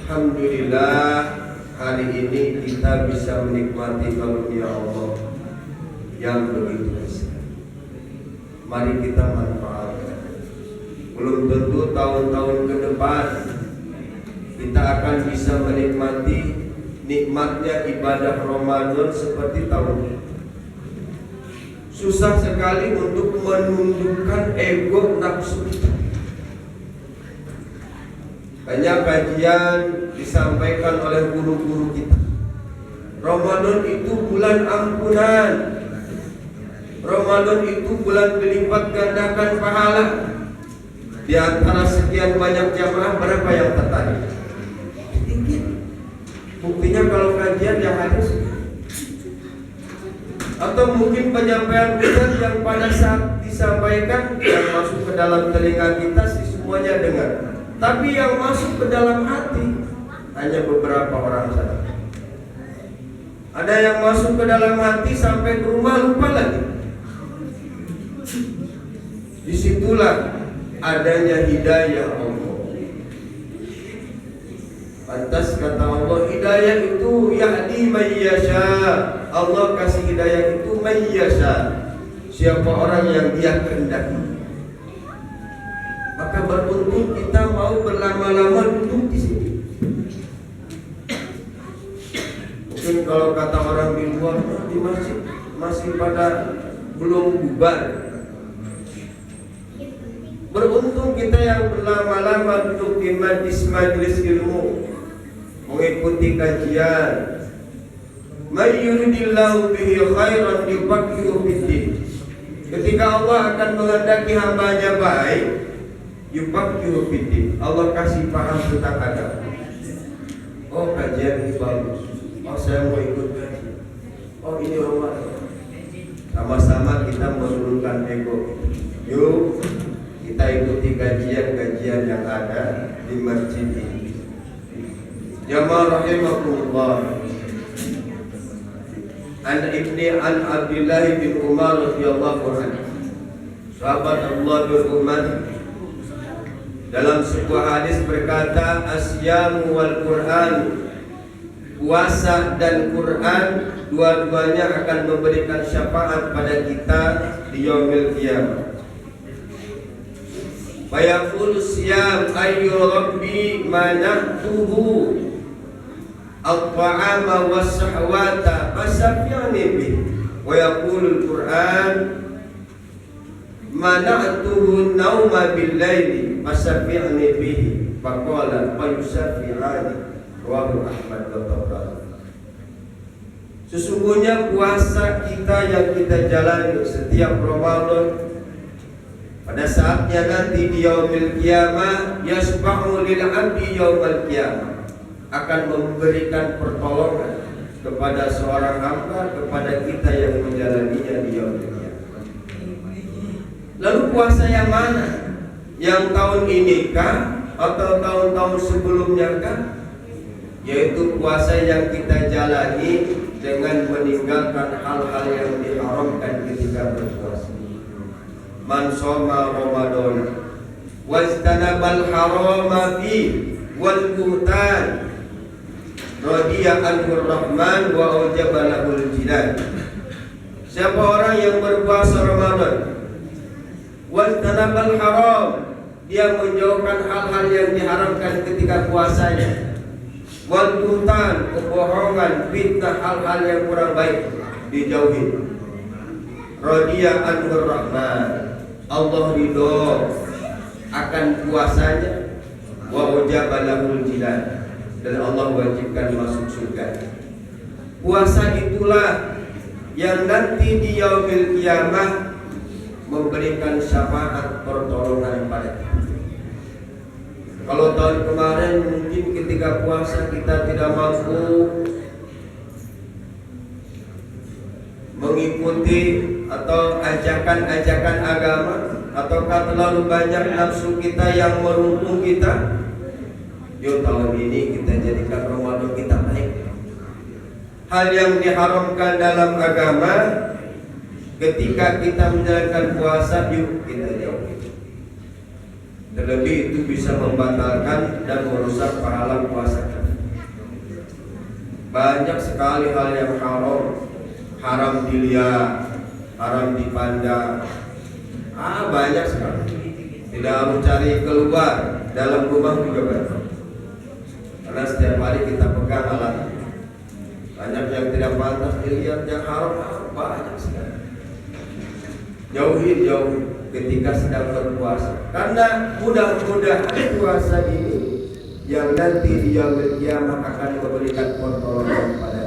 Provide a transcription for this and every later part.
Alhamdulillah hari ini kita bisa menikmati karunia Allah yang begitu besar. Mari kita manfaatkan. Belum tentu tahun-tahun ke depan kita akan bisa menikmati nikmatnya ibadah Ramadan seperti tahun ini. Susah sekali untuk menundukkan ego nafsu kita. Banyak kajian disampaikan oleh guru-guru kita. Ramadan itu bulan ampunan. Ramadan itu bulan berlipat gandakan pahala. Di antara sekian banyak jamaah, berapa yang tertarik? Tinggi. Buktinya kalau kajian yang hadis. Atau mungkin penyampaian kita yang pada saat disampaikan yang masuk ke dalam telinga kita semuanya dengar. Tapi yang masuk ke dalam hati hanya beberapa orang saja. Ada yang masuk ke dalam hati sampai ke rumah lupa lagi. Disitulah adanya hidayah Allah. Pantas kata Allah, hidayah itu yahdi man yasha. Allah kasih hidayah itu man yasha, siapa orang yang Dia kehendaki. Maka beruntung kita mau berlama-lama duduk di sini. Mungkin kalau kata orang di luar, di masjid masih pada belum bubar. Beruntung kita yang berlama-lama duduk di majlis ilmu, mengikuti kajian. May yuridillahu bihi khairan yufaqihu fiddin. Ketika Allah akan menghendaki hambanya baik, yufaqihu fiddin, Allah kasih paham tentang agama. Oh, kajian ini bagus. Oh, saya mau ikut kajian. Oh, ini Ramadan. Sama-sama kita menurunkan ego. Yuk kita ikuti kajian-kajian yang ada di masjid ini. Jamaah rahimakumullah. An Abdullah bin Umar radhiyallahu anhu, sahabat Allah bin Umar, dalam sebuah hadis berkata, asyamu wal Quran, puasa dan Quran dua-duanya akan memberikan syafaat pada kita di yaumil qiyamah. Fayaqulu siyam ayyu rabbi manahtuhu at-ta'ama was-sahwata fasafiyani bih. Wa yaqulu al-Quran mana'tuhu an-nawma bil-laili fasafiyani bih. Faqala fayusafiyani. Rawahu Ahmad wa Tabrani. Sesungguhnya puasa kita yang kita jalani setiap Ramadan, pada saatnya nanti di yaumil qiyamah, yasba'u lil 'abdi yaumil qiyamah, akan memberikan pertolongan kepada seorang hamba, kepada kita yang menjalaninya di yaumil qiyamah. Lalu puasa yang mana? Yang tahun ini kah atau tahun-tahun sebelumnya kah? Yaitu puasa yang kita jalani dengan meninggalkan hal-hal yang diharamkan ketika berpuasa. Man shoma Ramadan wajtanabal harama fi wal buhtan radiya anhur rahman wa aujaba lahul jinan. Siapa orang yang berpuasa Ramadan wajtanabal haram, dia menjauhkan hal-hal yang diharamkan ketika puasanya, wal buhtan, kebohongan, fitnah, hal-hal yang kurang baik dijauhi, radiya anhur rahman, Allah ridho akan puasanya, wa wajaba lahul jinan, dan Allah wajibkan masuk surga. Puasa itulah yang nanti di yaumil qiyamah memberikan syafaat pertolongan pada kita. Kalau tahun kemarin mungkin ketika puasa kita tidak mampu mengikuti atau ajakan-ajakan agama, ataukah terlalu banyak nafsu kita yang meruntung kita. Yuk tahun ini kita jadikan Ramadan kita baik. Hal yang diharamkan dalam agama ketika kita menjalankan puasa, yuk kita jauhi. Terlebih itu bisa membatalkan dan merusak pahala puasa kita. Banyak sekali hal yang haram dilihat, haram dipandang. Banyak sekali. Tidak harus cari keluar, dalam rumah juga banyak. Karena setiap hari kita pegang alat. Banyak yang tidak pantas dilihat, yang haram banyak sekali. Jauhi ketika sedang berpuasa. Karena mudah-mudahan puasa ini yang nanti di yaumil qiyamah akan memberikan pertolongan pada.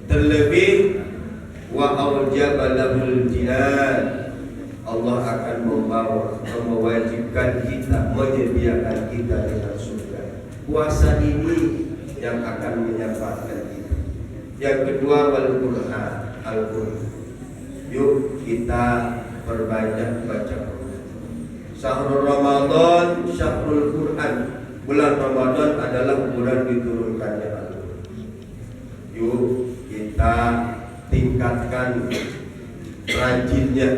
Terlebih wa aujaba lahul jinan, Allah akan mewajibkan kita, menyediakan kita dengan surga. Puasa ini yang akan menyelamatkan kita. Yang kedua wal Quran, Al-Quran. Yuk kita perbanyak baca Quran. Syahrul Ramadan, Syahrul Quran. Bulan Ramadan adalah bulan diturunkannya Al-Quran. Yuk kita tingkatkan rajinnya,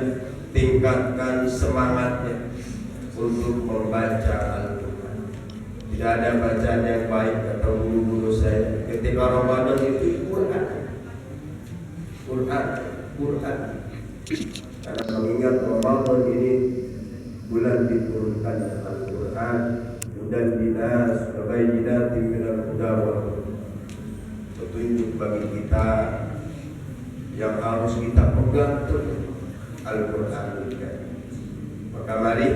tingkatkan semangatnya untuk membaca Al-Quran. Tidak ada bacaan yang baik kata guru-guru saya ketika Ramadan itu Quran. Karena mengingat Ramadan ini bulan diturunkan Al-Quran, hudan linas wa bayyinatin minal huda wal furqan. Petunjuk bagi kita yang harus kita pegang terus Al-Quran. Maka mari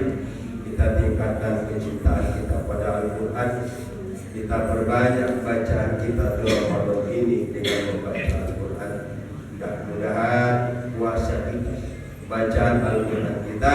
kita tingkatkan kecintaan kita pada Al-Quran. Kita perbanyak bacaan kita di Ramadan ini dengan membaca Al-Quran. Mudah-mudahan puasa kita, bacaan Al-Quran kita